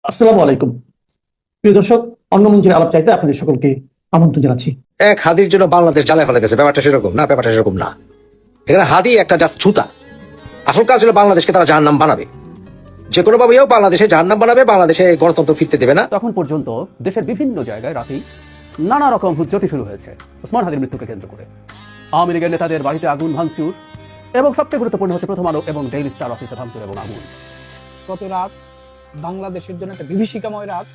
আসসালামু আলাইকুম প্রিয় দর্শক, অন্য মঞ্চের আলাপ চাইতে আপনাদের সকলকে আমন্ত্রণ জানাচ্ছি। এক হাদির জন্য বাংলাদেশ জ্বালায় ফেলে গেছে। ব্যাপারটা সেরকম না, ব্যাপারটা সেরকম না। এখানে হাদি একটা জাস্ট ছুতা। আসল কাজ হলো বাংলাদেশকে তারা জাহান্নাম বানাবে, যে কোনো ভাবেও বাংলাদেশে জাহান্নাম বানাবে, বাংলাদেশে গণতন্ত্র ফিরতে দেবে না। তখন পর্যন্ত দেশের বিভিন্ন জায়গায় রাতেই নানা রকম হুজ্জতি শুরু হয়েছে ওসমান হাদির মৃত্যুকে কেন্দ্র করে। আওয়ামী লীগের নেতাদের বাড়িতে আগুন ভাঙচুর এবং সবচেয়ে গুরুত্বপূর্ণ হচ্ছে প্রথম আলো এবং ডেইলি স্টার অফিসে ভাঙচুর এবং আগুন। গত রাত বাংলাদেশের জন্য একটা বিভীষিকাময় রাত।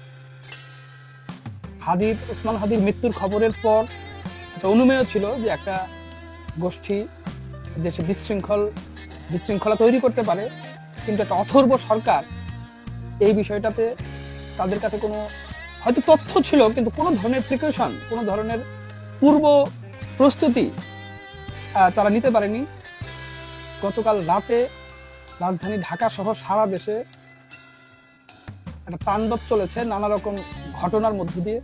ওসমান হাদির মৃত্যুর খবরের পর একটা অনুমেয় ছিল যে একটা গোষ্ঠী দেশে বিশৃঙ্খলা তৈরি করতে পারে, কিন্তু একটা অথর্ব সরকার এই বিষয়টাতে তাদের কাছে কোনো হয়তো তথ্য ছিল, কিন্তু কোনো ধরনের প্রিকশন, কোনো ধরনের পূর্ব প্রস্তুতি তারা নিতে পারেনি। গতকাল রাতে রাজধানী ঢাকা সহ সারা দেশে একটা তাণ্ডব চলেছে নানা রকম ঘটনার মধ্য দিয়ে।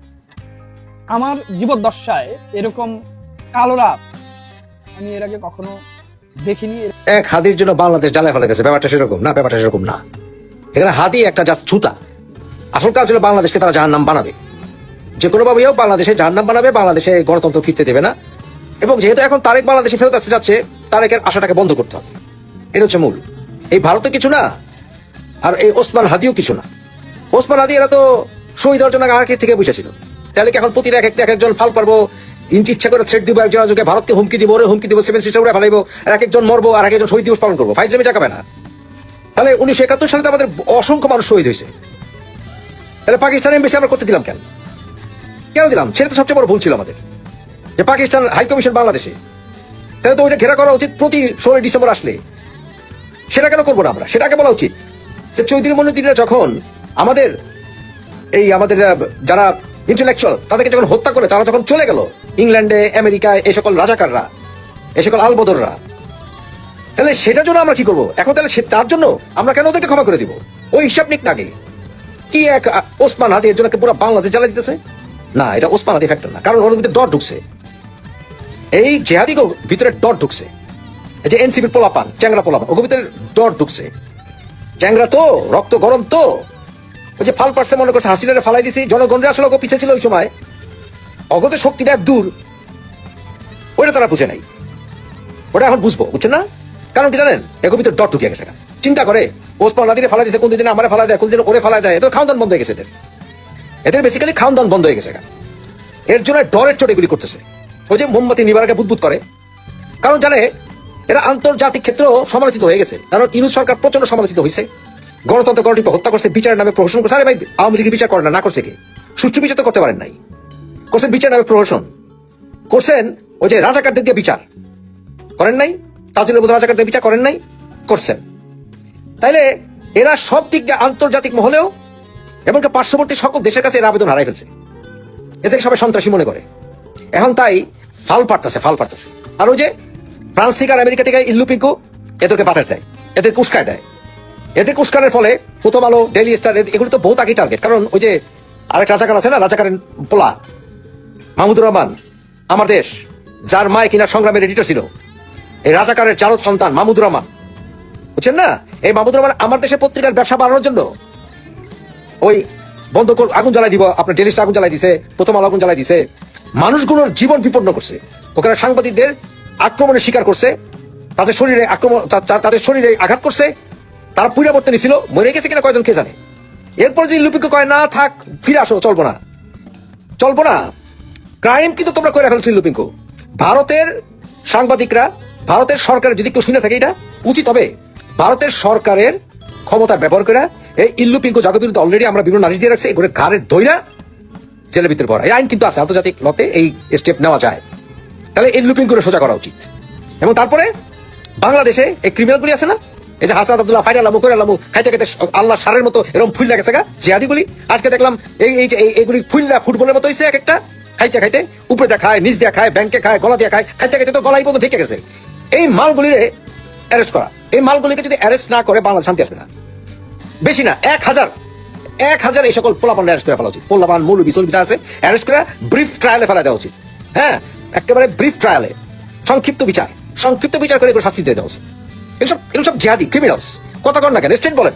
আমার জীবদ্দশায় এরকম কালো রাত আমি এর আগে কখনো দেখিনি। এক হাদির জন্য বাংলাদেশ জ্বালায় ফেলে গেছে। ব্যাপারটা সেরকম না, ব্যাপারটা সেরকম না। এখানে হাদি একটা জাস্ট ছুতা। আসল কাজ হলো বাংলাদেশকে তারা জাহান্নাম বানাবে, যে কোনো ভাবেও বাংলাদেশে জাহান্নাম বানাবে, বাংলাদেশে গণতন্ত্র ফিরতে দেবে না। এবং যেহেতু এখন তারেক বাংলাদেশে ফেরত আসতে যাচ্ছে, তারেকের আশাটাকে বন্ধ করতে হবে। এটা হচ্ছে মূল। এই ভারতে কিছু না, আর এই ওসমান হাদিও কিছু না। ওসমান হাদি এরা তো শহীদ হওয়ার জন্য আগে থেকে বসেছিল। তাহলে কি এখন প্রতিটা এক একজন ফাল পারবো, ইচ্ছা করে থ্রেট দিব, একজন আজকে ভারতকে হুমকি দিব, ওরে হুমকি দিব, 7 সিস্টার উড়ে ফেলাইবো, আর এক একজন মরবো, আর এক একজন শহীদ দিবস পালন করবো। ফাইজলামি টাকাবে না। তাহলে 1971 সালে তো আমাদের অসংখ্য মানুষ শহীদ হয়েছে। তাহলে পাকিস্তানে এমবেসি আমরা করতে দিলাম কেন দিলাম? সেটা তো সবচেয়ে বড় ভুল ছিল আমাদের, যে পাকিস্তান হাই কমিশন বাংলাদেশে। তাহলে তো ওইটা ঘেরা করা উচিত প্রতি 16 ডিসেম্বর আসলে। সেটা কেন করবো না আমরা? সেটাকে বলা উচিত যে চৌধুরী মনুদ্দিনরা যখন আমাদের যারা ইন্টেলেকচুয়াল তাদেরকে যখন হত্যা করে, তারা যখন চলে গেল ইংল্যান্ডে, আমেরিকায়, এই সকল রাজাকাররা, এই সকল আলবদররা, তাহলে সেটার জন্য আমরা কি করবো এখন? তাহলে তার জন্য আমরা কেন ওদেরকে ক্ষমা করে দিব? ওই হিসাব নিক নাকি কি এক ওসমান হাদি এর জন্য পুরো বাংলাদেশ জ্বালা দিতেছে? না, এটা ওসমান হাদি ফ্যাক্টর না, কারণ ওর ভিতরে ডট ঢুকছে। এই জেহাদি ভিতরে ডট ঢুকছে। এই যে এনসিপির পোলাপান, চ্যাংরা পোলাপান, ওর ভিতরে ডট ঢুকছে। চ্যাংরা তো রক্ত গরম তো, ওই যে ফাল পারছে মনে করছে হাসিনারে ফালাই দিছি, জনগণরা আসলে ওকে পিছিয়ে ছিল ওই সময়। অগতের শক্তিটা দূর, ওইটা তারা বুঝে নাই। ওটা এখন বুঝবো, বুঝছেন না? কারণ কি জানেন, এগো ভিতরে ডট ঢুকিয়ে গেছে। চিন্তা করে ওসমান হাদিরে ফালাই দিছে, কোন দিন আমারে ফালাই দেয়, কোন দিন ওরে ফালাই দেয়। এদের খাওয়ান বন্ধ হয়ে গেছে। এদের বেসিক্যালি খাওয়ান বন্ধ হয়ে গেছে। এর জন্য ডরের চোট এগুলি করতেছে। ওই যে মোমবাতি নিবার আগে বুদবুদ করে, কারণ জানে এরা আন্তর্জাতিক ক্ষেত্রেও সমালোচিত হয়ে গেছে। কারণ ইউনূস সরকার প্রচন্ড সমালোচিত হয়েছে, গণতন্ত্র গণটিকে হত্যা করছে, বিচারের নামে প্রহসন করছে। আরে ভাই, আওয়ামী লীগের বিচার করে না করছে কি? সুষ্ঠু বিচার তো করতে পারেন নাই, করছেন বিচার নামে প্রহসন করছেন। ওই যে রাজাকারদের দিয়ে বিচার করেন নাই, তাজুলের মতো রাজাকারদের বিচার করেন নাই, করছেন। তাইলে এরা সব দিক দিয়ে আন্তর্জাতিক মহলেও এমনকি পার্শ্ববর্তী সকল দেশের কাছে এরা আবেদন হারাই ফেলছে। এদেরকে সবাই সন্ত্রাসী মনে করে। এখন তাই ফাল পারতেছে। আর ওই যে ফ্রান্স থেকে আর আমেরিকা থেকে ইল্লু পিঙ্কু এদেরকে বাতাস দেয়, এদেরকে উস্কায় দেয়। এদের উস্কানের ফলে প্রথম আলো, ডেইলি স্টার, এগুলো তো বহুত আগে টার্গেট। কারণ ওই যে আরেক রাজাকার আছে না, রাজাকারের পোলা মাহমুদুর রহমান, আমার দেশ, যার মায় কিনা সংগ্রামের এডিটর ছিল, এই রাজাকারের জারদ সন্তান মাহমুদুর রহমান, বুঝছেন না? এই মাহমুদুর রহমান আমার দেশে পত্রিকার ব্যবসা বাড়ানোর জন্য ওই বন্ধ আগুন জ্বালাই দিব, আপনার ডেইলি স্টার আগুন জ্বালাই দিছে, প্রথম আলো আগুন জ্বালাই দিছে, মানুষগুলোর জীবন বিপন্ন করছে। ওখানে সাংবাদিকদের আক্রমণের শিকার করছে, তাদের শরীরে আঘাত করছে, তারা পরিবর্তন নিছিল, মরে গেছে কিনা কয়জন কে জানে। এরপর যে লুপিকে কয় না থাক, ফিরে আসো, চলবো না। ক্রাইম কিন্তু তোমরা করে ফেলছো লুপিঙ্কু। ভারতের সাংবাদিকরা, ভারতের সরকারের যদি কেউ শুনে থাকে, এটা উচিত হবে ভারতের সরকারের ক্ষমতা ব্যবহার করে এই ইল্লু পিঙ্কু জাগের বিরুদ্ধে অলরেডি আমরা বিভিন্ন নালিশ দিয়ে রাখছি, এগুলো ঘাড়ের ধইরা জেলের ভিতরে পড়া। এই আইন কিন্তু আছে, আন্তর্জাতিক লতে এই স্টেপ নেওয়া যায়। তাহলে ইল্লু পিঙ্কুরে সোজা করা উচিত। এবং তারপরে বাংলাদেশে এই ক্রিমিনালগুলি আছে না, এই যে হাসান আব্দুল্লাহ, ফাইনাল মুখের খাইতে খাইতে আল্লাহ সারের মতো এরকম ফুল লাগেছে গা জিহাদিগুলি। আজকে দেখলাম এইগুলি ফুললা ফুটবলের মতো হয়েছে। এক একটা খাইতে উপরে দিয়ে খায়, নিচ দিয়ে খায়, ব্যাংকে খায়, গলা দিয়ে খায়, খাইতে তো গলাই পর্যন্ত ঠিক গেছে। এই মালগুলিরে অ্যারেস্ট করা, এই মালগুলিকে যদি অ্যারেস্ট না করে বাংলাদেশ শান্তি আসবে না। বেশি না, 1000 এই সকল পোলাপান অ্যারেস্ট করে ফেলা উচিত। পোলাপান মূল বিচল বিচার আছে, অ্যারেস্ট করে ব্রিফ ট্রায়ালে ফেলা দেওয়া উচিত। হ্যাঁ, একেবারে ব্রিফ ট্রায়ালে, সংক্ষিপ্ত বিচার করে শাস্তি দিয়ে দেওয়া উচিত। এগুলো সব জিহাদি ক্রিমিনালস। কথা কর না কেন? স্টেট বলেন,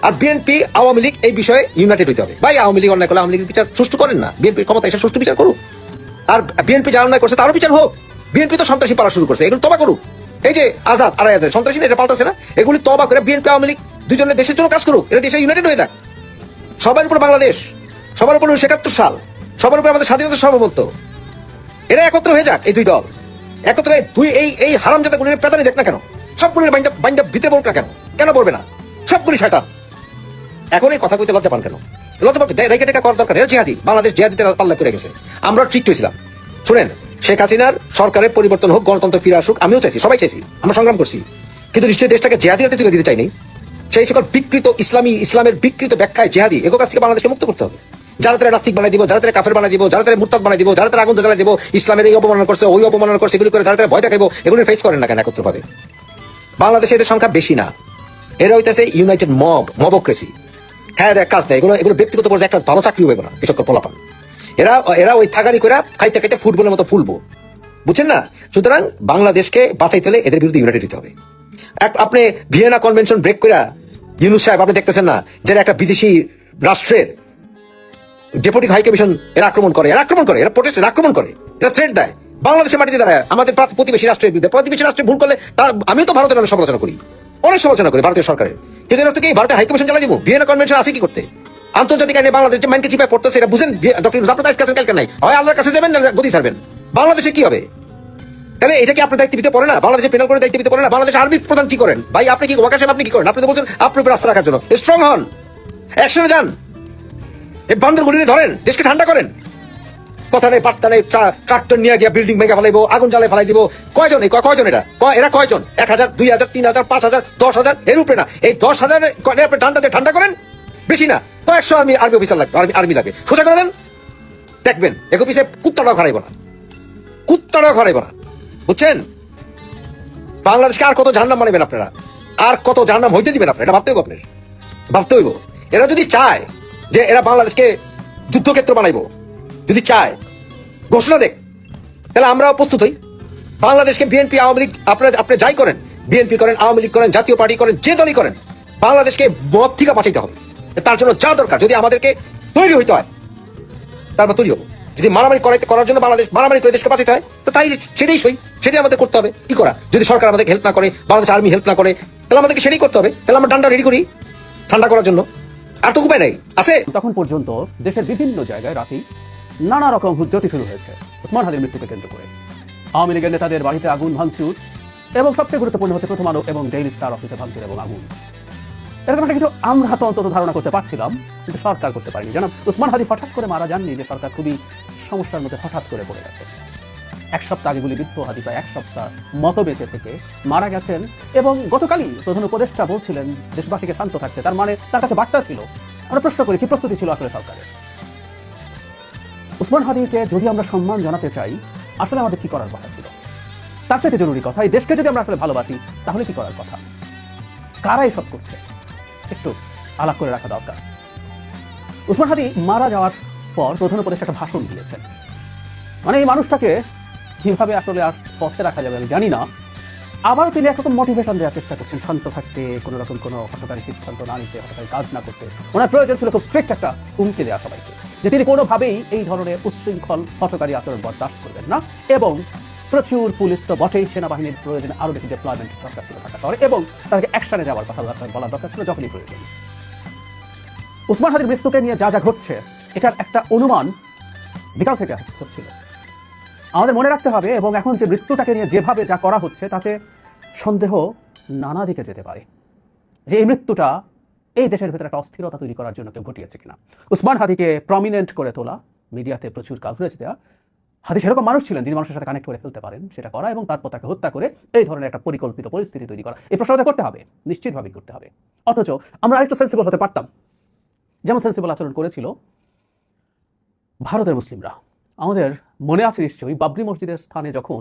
আর বিএনপি আওয়ামী লীগ এই বিষয়ে ইউনাইটেড হইতে হবে। ভাই আওয়ামী লীগ অন্যায় করলে আওয়ামী লীগের বিচার সুষ্ঠু করেন না, বিএনপি ক্ষমতা এসে সুষ্ঠু বিচার করুক। আর বিএনপি যা অন্যায় করছে তারও বিচার হোক। বিএনপি তো সন্ত্রাসী পালা শুরু করছে, এগুলো তবা করুক। এই যে আজাদ আড়াই হাজার সন্ত্রাসী এটা পাল্টাছে না, এগুলি তবা করে বিএনপি আওয়ামী লীগ দুজনে দেশের জন্য কাজ করুক, এটা দেশে ইউনাইটেড হয়ে যাক। সবার উপর বাংলাদেশ, সবার উপর 1971 সাল, সবার উপর আমাদের স্বাধীনতা সার্বভৌমত্ব, এরা একত্র হয়ে যাক। এই দুই দল একত্র হয়ে এই হারামজাদা গুলির পেতানি দেখ না কেন, সবগুলির বাইন্দা ভিতরে বলুক না কেন, কেন বলবে না? সবগুলি শয়তান। এখন এই কথা কইতে লজ্জা পান কেন? লজ্জা পাবে রেখে টেকা করার দরকার। এরা জিহাদি, বাংলাদেশ জিহাদিতে পাল্লা পড়ে গেছে। আমরা ট্রিট হয়েছিলাম। শুনেন, শেখ হাসিনার সরকারের পরিবর্তন হোক, গণতন্ত্র ফিরে আসুক, আমিও চাইছি, সবাই চাইছি, আমরা সংগ্রাম করছি, কিন্তু নিশ্চয়ই দেশটাকে জিহাদি হাতে তুলে দিতে চাইনি। সেই সকল বিকৃত ইসলামের বিকৃত ব্যাখ্যায় জিহাদি এগো কাছ থেকে বাংলাদেশকে মুক্ত করতে হবে। যারা তারা নাস্তিক বানাই দিব, যারা তারা কাফের বানাই দিব, যারা তারা মুরতাদ বানাই দিব, যারা তারা আগুন জ্বালাই দিব, ইসলামের এই অপমাননা করছে, ওই অপমাননা করছে, এগুলি করে যারা তারা ভয় দেখাইবো, এগুলো ফেস করেন না কেন একত্রভাবে? বাংলাদেশে এদের সংখ্যা বেশি না, এরা হইতেছে ইউনাইটেড মবক্রেসি। হ্যাঁ দেখ কাজ দেয়, এগুলো ব্যক্তিগত পর্যায়ে একটা ভালো চাকরি হবে না এসব পোলাপান। এরা ওই থাকারি করে খাইতে খাইতে ফুটবলের মতো ফুলবো, বুঝছেন না? সুতরাং বাংলাদেশকে বাঁচাইতে হলে এদের বিরুদ্ধে ইউনাইটেড হতে হবে। আপনি ভিয়েনা কনভেনশন ব্রেক করে ইউনূস সাহেব আপনি দেখতেছেন না, যারা একটা বিদেশি রাষ্ট্রের ডেপুটি হাই কমিশন এরা আক্রমণ করে, এরা প্রোটেস্ট আক্রমণ করে, এরা থ্রেট দেয় বাংলাদেশের মাটিতে দাঁড়ায় আমাদের প্রতিবেশী রাষ্ট্রের বিরুদ্ধে। প্রতিবেশী রাষ্ট্রে ভুল করলে আমিও তো ভারতের অনেক সমালোচনা করি, অনেক সমালোচনা করি ভারতীয় সরকারের, কিন্তু এর থেকে ভারতের হাই কমিশন চালাই দিব। ভিয়েনা কনভেনশন আছে কি করতে? আন্তর্জাতিক আইনে বাংলাদেশ যে মাইনকে চিপায় পড়তেছে এটা বুঝেন। ডক্টর আপনার কাছে কালকে নাই, হয় আল্লাহর কাছে যাবেন না গতি ছাড়বেন। বাংলাদেশে কি হবে তাহলে? এটা কি আপনার দায়িত্ব দিতে পারে না? বাংলাদেশে পেনাল করে দায়িত্ব দিতে পারে না? বাংলাদেশ আর্মি প্রধান কি করেন? ভাই আপনি কি ওয়াকার সাহেব আপনি কি করেন? আপনি তো বলছেন আপনার উপর আস্থা রাখার জন্য। স্ট্রং হন, অ্যাকশনে যান, এই বান্দর গুলি ধরেন, দেশকে ঠান্ডা করেন। কথা নেই বার্তা নেই, ট্রাক্টর নিয়ে গিয়ে বিল্ডিং ভেঙে ফেলাইবো, আগুন জ্বালায় ফেলাই দিব। কয়জন এরা কয়জন? 1000, 2000, 3000, 5000, 10,000 এর উপরে না। এই 10,000 আপনি ঠান্ডা করেন, বেশি না, কয়েকশো আর্মি অফিসার লাগবে, আর্মি লাগে। সোজা করে দেন, দেখবেন এগো পিছিয়ে কুত্তাটাও খারাইব না, বুঝছেন? বাংলাদেশকে আর কত জাহান্নাম মানবেন আপনারা? আর কত জাহান্নাম হইতে দিবেন আপনারা? এটা ভাবতে হইব। এরা যদি চায় যে এরা বাংলাদেশকে যুদ্ধক্ষেত্র বানাইবো, যদি চায় ঘোষণা দেখ, তাহলে আমরাও প্রস্তুত হই। বাংলাদেশকে বিএনপি আওয়ামী লীগ আপনি যাই করেন, বিএনপি করেন, আওয়ামী লীগ করেন, জাতীয় পার্টি করেন, যে দলই করেন, বাংলাদেশকে মদ থেকে বাঁচাইতে হবে। তার জন্য যা দরকার, যদি আমাদেরকে তৈরি হইতে হয় তারপর তৈরি হবো। যদি মারামারি করার জন্য মারামারি করে দেশকে বাঁচাইতে হয়, তো তাই সেটাই আমাদের করতে হবে। কি করা? যদি সরকার আমাদেরকে হেল্প না করে, বাংলাদেশ আর্মি হেল্প না করে, তাহলে আমাদেরকে সেটাই করতে হবে। তাহলে আমরা ডান্ডা রেডি করি ঠান্ডা করার জন্য, আর তো উপায় নাই আছে। তখন পর্যন্ত দেশের বিভিন্ন জায়গায় রাতেই নানা রকম হুজ্জতি শুরু হয়েছে ওসমান হাদির মৃত্যুকে কেন্দ্র করে। আওয়ামী লীগের নেতাদের বাড়িতে আগুন ভাঙচুর, এবং সবচেয়ে গুরুত্বপূর্ণ হচ্ছে প্রথম আলো এবং ডেইলি স্টার অফিসে ভাঙচুর এবং আগুন। এরকম একটা কিছু আমরা তো অন্তত ধারণা করতে পারছিলাম, কিন্তু সরকার করতে পারেনি। যেন ওসমান হাদি হঠাৎ করে মারা যাননি, যে সরকার খুবই সমস্যার মধ্যে হঠাৎ করে পড়ে গেছে। এক সপ্তাহ আগে গুলিবিদ্ধ হাদি প্রায় এক সপ্তাহ মতো বেঁচে থেকে মারা গেছেন, এবং গতকালই প্রধান উপদেষ্টা বলছিলেন দেশবাসীকে শান্ত থাকতে। তার মানে তার কাছে বার্তা ছিল। আমরা প্রশ্ন করি, কি প্রস্তুতি ছিল আসলে সরকারের? ওসমান হাদিকে যদি আমরা সম্মান জানাতে চাই, আসলে আমাদের কি করার কথা ছিল? তার চাইতে জরুরি কথা, এই দেশকে যদি আমরা আসলে ভালোবাসি, তাহলে কি করার কথা? কারা এসব করছে একটু আলাপ করে রাখা দরকার। ওসমান হাদি মারা যাওয়ার পর প্রধান উপদেষ্টা একটা ভাষণ দিয়েছেন। মানে এই মানুষটাকে কিভাবে আসলে আর পথে রাখা যাবে আমি জানি না। আবার তিনি একরকম মোটিভেশন দেওয়ার চেষ্টা করছেন, শান্ত থাকতে, কোনো রকম কোনো হঠকারী সিদ্ধান্ত না নিতে, হঠকারী কাজ না করতে। ওনার প্রয়োজন ছিল খুব স্ট্রিক্ট একটা হুমকি দেওয়া সবাইকে, যে তিনি কোনোভাবেই এই ধরনের উচ্ছৃঙ্খল হঠকারী আচরণ বরদাস্ত করবেন না, এবং প্রচুর পুলিশ তো বটেই, সেনাবাহিনীর প্রয়োজনে আরো বেশি ডেপ্লয়মেন্ট দরকার ছিল ঢাকা শহরে, এবং তাদেরকে অ্যাকশনে যাওয়ার কথা বলার দরকার ছিল যখনই প্রয়োজন। ওসমান হাদির মৃত্যুকে নিয়ে যা যা ঘটছে, এটার একটা অনুমান বিকাল থেকে হচ্ছিল। আমাদের মনে রাখতে হবে, এবং এখন যে মৃত্যুটাকে নিয়ে যেভাবে যা করা হচ্ছে, তাতে সন্দেহ নানা দিকে যেতে পারে, যে এই মৃত্যুটা এই দেশের ভেতরে একটা অস্থিরতা তৈরি করার জন্য কেউ ঘটিয়েছে কিনা। ওসমান হাদিকে প্রমিনেন্ট করে তোলা, মিডিয়াতে প্রচুর কাভারেজ দেওয়া, হাদি সেরকম মানুষ ছিলেন যিনি মানুষের সাথে কানেক্ট করে ফেলতে পারেন, সেটা করা, এবং তারপর তাকে হত্যা করে এই ধরনের একটা পরিকল্পিত পরিস্থিতি তৈরি করা, এই প্রশ্নটা করতে হবে, নিশ্চিতভাবেই করতে হবে। অথচ আমরা আরেকটু সেন্সিবল হতে পারতাম, যেমন সেন্সিবল আচরণ করেছিল ভারতের মুসলিমরা। আমাদের মনে আছে নিশ্চয়ই, বাবরি মসজিদের স্থানে যখন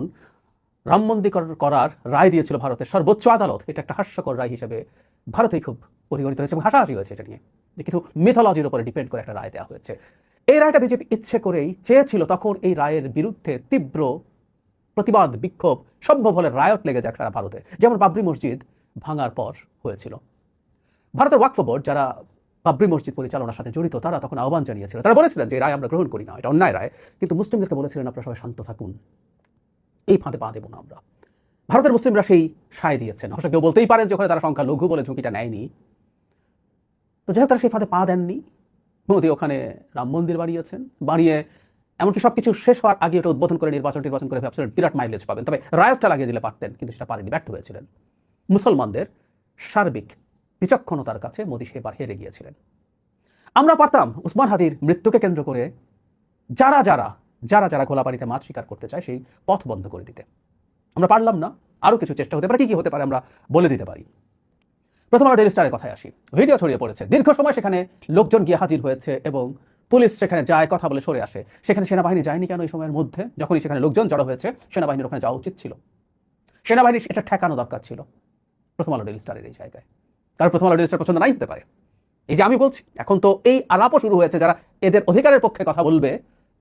রাম মন্দির করার রায় দিয়েছিল ভারতের সর্বোচ্চ আদালত, এটা একটা হাস্যকর রায় হিসেবে ভারতেই খুব পরিগণিত হয়েছে এবং হাসাহাসি হয়েছে এটা নিয়ে, কিন্তু মিথোলজির উপরে ডিপেন্ড করে একটা রায় দেওয়া হয়েছে। এই রায়টা বিজেপি ইচ্ছে করেই চেয়েছিল তখন এই রায়ের বিরুদ্ধে তীব্র প্রতিবাদ, বিক্ষোভ, সম্ভব হলে রায়ট লেগে যাক সারা ভারতে, যেমন বাবরি মসজিদ ভাঙার পর হয়েছিল। ভারতের ওয়াকফ বোর্ড যারা বাবরি মসজিদ পরিচালনার সাথে জড়িত তারা তখন আহ্বান জানিয়েছিল, তারা বলেছিলেন যে এই রায় আমরা গ্রহণ করি না, এটা অন্যায় রায়, কিন্তু মুসলিমদেরকে বলেছিলেন আপনারা সবাই শান্ত থাকুন, এই ফাঁদে পা দেব না আমরা। ভারতের মুসলিমরা সেই সায় দিয়েছেন। অবশ্য কেউ বলতেই পারেন যে ওখানে তারা সংখ্যা লঘু বলে ঝুঁকিটা নেয়নি, তো যাই হোক তারা সেই ফাঁদে পা দেননি। মোদী ওখানে রাম মন্দির বানিয়েছেন, বানিয়ে এমনকি সবকিছু শেষ হওয়ার আগে ওটা উদ্বোধন করে নির্বাচন করে ভাবছিলেন বিরাট মাইলেজ পাবেন, তবে রায়তটা লাগিয়ে দিলে পারতেন, কিন্তু সেটা পারেনি, ব্যর্থ হয়েছিলেন। মুসলমানদের সার্বিক বিচক্ষণতার কাছে মোদী সেবার হেরে গিয়েছিলেন। আমরা পারতাম উসমান হাদির মৃত্যুকে কেন্দ্র করে যারা যারা যারা যারা ঘোলাপানিতে মাছ শিকার করতে চায় সেই পথ বন্ধ করে দিতে। আমরা পারলাম না, আরও কিছু চেষ্টা হতে পারে। কি কি হতে পারে আমরা বলে দিতে পারি। প্রথম আলো ডেইলি স্টারের কথায় আসি। ভিডিও ছড়িয়ে পড়েছে, দীর্ঘ সময় সেখানে লোকজন গিয়ে হাজির হয়েছে এবং পুলিশ সেখানে যায়, কথা বলে সরে আসে। সেখানে সেনাবাহিনী যায়নি কেন এই সময়ের মধ্যে? যখনই সেখানে লোকজন জড়ো হয়েছে সেনাবাহিনীর ওখানে যাওয়া উচিত ছিল, সেনাবাহিনীর এটা ঠেকানো দরকার ছিল। প্রথম আলো ডেইলি স্টারের এই জায়গায় কারণ প্রথম আলো ডেইলি স্টার পছন্দ নাই হতে পারে। এই যে আমি বলছি, এখন তো এই আলাপও শুরু হয়েছে, যারা এদের অধিকারের পক্ষে কথা বলবে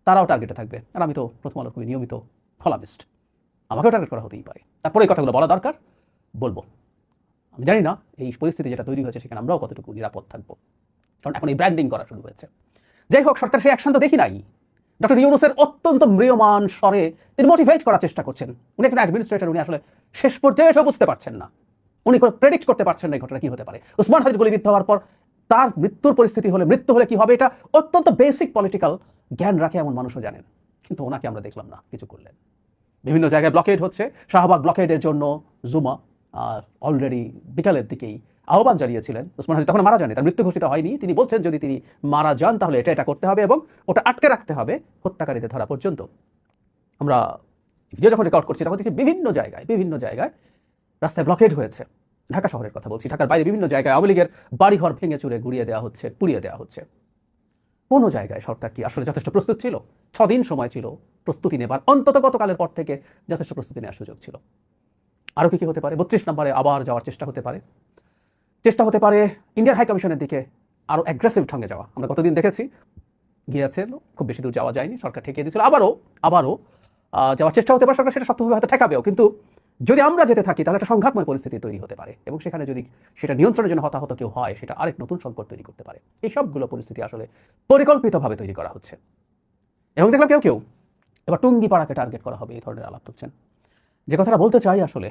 তারাও টার্গেটে থাকবে। আর আমি তো প্রথম আলোর খুবই নিয়মিত কলামিস্ট, আমাকেও টার্গেট করা হতেই পারে। তারপরে এই কথাগুলো বলা দরকার, বলবো। আমি জানি না এই পরিস্থিতি যেটা তৈরি হয়েছে সেখানে আমরাও কতটুকু নিরাপদ থাকবো, কারণ এখন এই ব্র্যান্ডিং করা শুরু হয়েছে। যাই হোক, সরকার সেই অ্যাকশন তো দেখি নাই। ডক্টর ইউনূসের অত্যন্ত ম্রিয়মান স্বরে তিনি মোটিভেট করার চেষ্টা করছেন। উনি একজন অ্যাডমিনিস্ট্রেটর, উনি আসলে শেষ পর্যায়ে এসব বুঝতে পারছেন না, উনি প্রেডিক্ট করতে পারছেন না এই ঘটনা কি হতে পারে। উসমান হাদির গুলিবিদ্ধ হওয়ার পর তার মৃত্যুর পরিস্থিতি হলে, মৃত্যু হলে কি হবে, এটা অত্যন্ত বেসিক পলিটিক্যাল জ্ঞান রাখে এমন মানুষও জানেন, কিন্তু ওনাকে আমরা দেখলাম না কিছু করলেন। বিভিন্ন জায়গায় ব্লকেড হচ্ছে, শাহবাগ ব্লকেডের জন্য জুমা আর অলরেডি বিকালের দিকেই আহ্বান জানিয়েছিলেন। উসমান হাদি তখন মারা যাননি, তার মৃত্যু ঘোষিত হয়নি। তিনি বলছেন যদি তিনি মারা যান তাহলে এটা করতে হবে এবং ওটা আটকে রাখতে হবে হত্যাকারীদের ধরা পর্যন্ত। আমরা ভিডিও যখন রেকর্ড করছি তখন দেখছি বিভিন্ন জায়গায় রাস্তায় ব্লকেড হয়েছে। ঢাকা শহরের কথা বলছি, ঢাকার বাইরে বিভিন্ন জায়গায় আওয়ামী লীগের বাড়িঘর ভেঙে চুরে গুড়িয়ে দেওয়া হচ্ছে, পুড়িয়ে দেওয়া হচ্ছে। কোনো জায়গায় সরকার কি আসলে যথেষ্ট প্রস্তুত ছিল? 6 দিন সময় ছিল প্রস্তুতি নেবার, অন্তত গতকালের পর থেকে যথেষ্ট প্রস্তুতি নেওয়ার সুযোগ ছিল। আরও কি হতে পারে? 32 নম্বরে আবার যাওয়ার চেষ্টা হতে পারে ইন্ডিয়ান হাই কমিশনের দিকে আরও অ্যাগ্রেসিভ ঢঙ্গে যাওয়া। আমরা গতদিন দেখেছি গিয়েছেন, খুব বেশি দূর যাওয়া যায়নি, সরকার ঠেকিয়ে দিয়েছিল। আবারও যাওয়ার চেষ্টা হতে পারে, সরকার সেটা শক্তভাবে হয়তো ঠেকাবেও। কিন্তু যদি আমরা যেতে থাকি তাহলে একটা সংঘাতময় পরিস্থিতি তৈরি হতে পারে এবং সেখানে যদি সেটা নিয়ন্ত্রণের জন্য হতাহত কেউ হয়, সেটা আরেক নতুন সংকট তৈরি করতে পারে। এই সবগুলো পরিস্থিতি আসলে পরিকল্পিতভাবে তৈরি করা হচ্ছে এবং দেখলাম কেউ এবার টুঙ্গিপাড়াকে টার্গেট করা হবে এই ধরনের আলাপ করছেন। যে কথাটা বলতে চাই, আসলে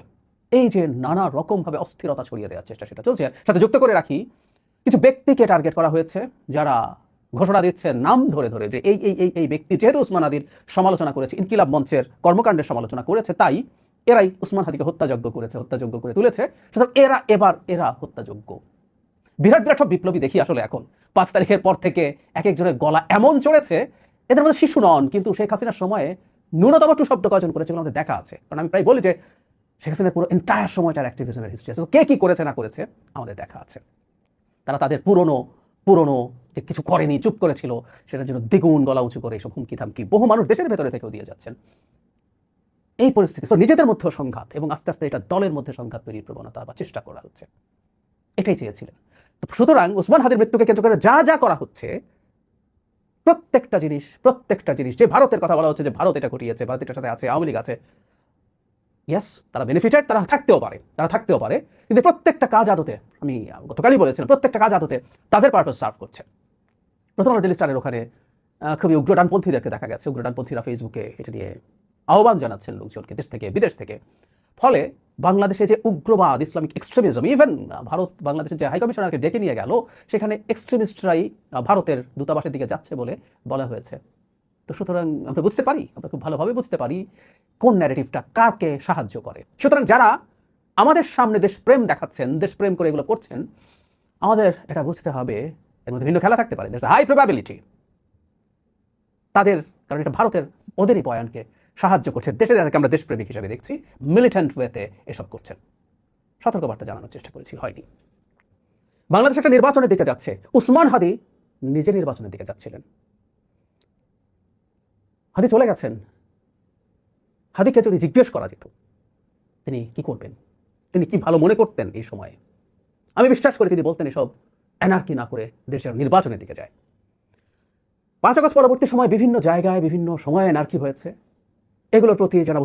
এই যে নানা রকমভাবে অস্থিরতা ছড়িয়ে দেওয়ার চেষ্টা সেটা চলছে। সাথে যুক্ত করে রাখি, কিছু ব্যক্তিকে টার্গেট করা হয়েছে যারা ঘোষণা দিচ্ছে নাম ধরে ধরে যে এই ব্যক্তি যেহেতু উসমান হাদির সমালোচনা করেছে, ইনকিলাব মঞ্চের কর্মকাণ্ডের সমালোচনা করেছে, তাই এরাই উসমান হাদিকে হত্যাযোগ্য করে তুলেছে, সুতরাং এরা হত্যাযোগ্য। বিরাট সব বিপ্লবী দেখি আসলে এখন 5 তারিখের পর থেকে এক একজনের গলা এমন চড়েছে, এদের মধ্যে শিশু নন, কিন্তু শেখ হাসিনার সময়ে ন্যূনতম একটু শব্দ কয়জন করেছে আমাদের দেখা আছে। কারণ আমি প্রায় বলি যে শেখ হাসিনার পুরো এন্টায়ার সময়টার অ্যাক্টিভিজমের হিস্ট্রি আছে, কে কি করেছে না করেছে আমাদের দেখা আছে। তারা তাদের পুরনো যে কিছু করেনি, চুপ করেছিল, সেটার জন্য দ্বিগুণ গলা উঁচু করে এসব হুমকি থামকি বহু মানুষ দেশের ভেতরে থেকেও দিয়ে যাচ্ছেন। এই পরিস্থিতি নিজেদের মধ্যে সংঘাত এবং আস্তে আস্তে এটা দলের মধ্যে সংঘাত তৈরির প্রবণতা বা চেষ্টা করা হচ্ছে, এটাই চেয়েছিলেন। তো সুতরাং উসমান হাদির মৃত্যুকে কেন্দ্র করে যা করা হচ্ছে, প্রত্যেকটা জিনিস যে ভারতের কথা বলা হচ্ছে যে ভারত এটা ঘটিয়েছে, ভারত এটার সাথে আছে, আওয়ামী লীগ আছে, ইয়েস তারা বেনিফিটেড, তারা থাকতেও পারে, কিন্তু প্রত্যেকটা কাজ আদতে, আমি গতকালই বলেছিলাম, প্রত্যেকটা কাজ আদতে তাদের পারপাস সার্ভ করছে। প্রথম আলো ডেইলি স্টারের ওখানে খুবই উগ্র ডানপন্থীদেরকে দেখা গেছে, উগ্র ডানপন্থীরা ফেসবুকে এটা নিয়ে আহ্বান জানাচ্ছেন লোকজনকে দেশ থেকে বিদেশ থেকে। ফলে বাংলাদেশে যে উগ্রবাদ, ইসলামিক এক্সট্রিমিজম, ইভেন ভারত বাংলাদেশের যে হাই কমিশনারকে ডেকে নিয়ে গেল, সেখানে এক্সট্রিমিস্টরাই ভারতের দূতাবাসের দিকে যাচ্ছে বলে বলা হয়েছে। তো সুতরাং আমরা খুব ভালোভাবে বুঝতে পারি কোন ন্যারেটিভটা কাকে সাহায্য করে। সুতরাং যারা আমাদের সামনে দেশপ্রেম দেখাচ্ছেন, দেশপ্রেম করে এগুলো করছেন, আমাদের এটা বুঝতে হবে এর মধ্যে ভিন্ন খেলা থাকতে পারে। হাই প্রবাবিলিটি তাদের, কারণ এটা ভারতের ওদেরই বয়ানকে সাহায্য করছে, দেশে যাদেরকে আমরা দেশপ্রেমিক হিসাবে দেখছি, মিলিটেন্ট ওয়েতে এসব করছেন। সতর্কবার্তা জানানোর চেষ্টা করেছি, হয়নি। বাংলাদেশ একটা নির্বাচনের দিকে যাচ্ছে, উসমান হাদি নিজে নির্বাচনের দিকে যাচ্ছিলেন। হাদি চলে গেছেন, হাদিকে যদি জিজ্ঞেস করা যেত তিনি কি করবেন, তিনি কি ভালো মনে করতেন এই সময়ে, আমি বিশ্বাস করি তিনি বলতেন এসব অ্যানার্কি না করে দেশের নির্বাচনের দিকে যায়। 5 আগস্ট পরবর্তী সময় বিভিন্ন জায়গায় বিভিন্ন সময়ে অ্যানার্কি হয়েছে, এগুলোর প্রতি যারা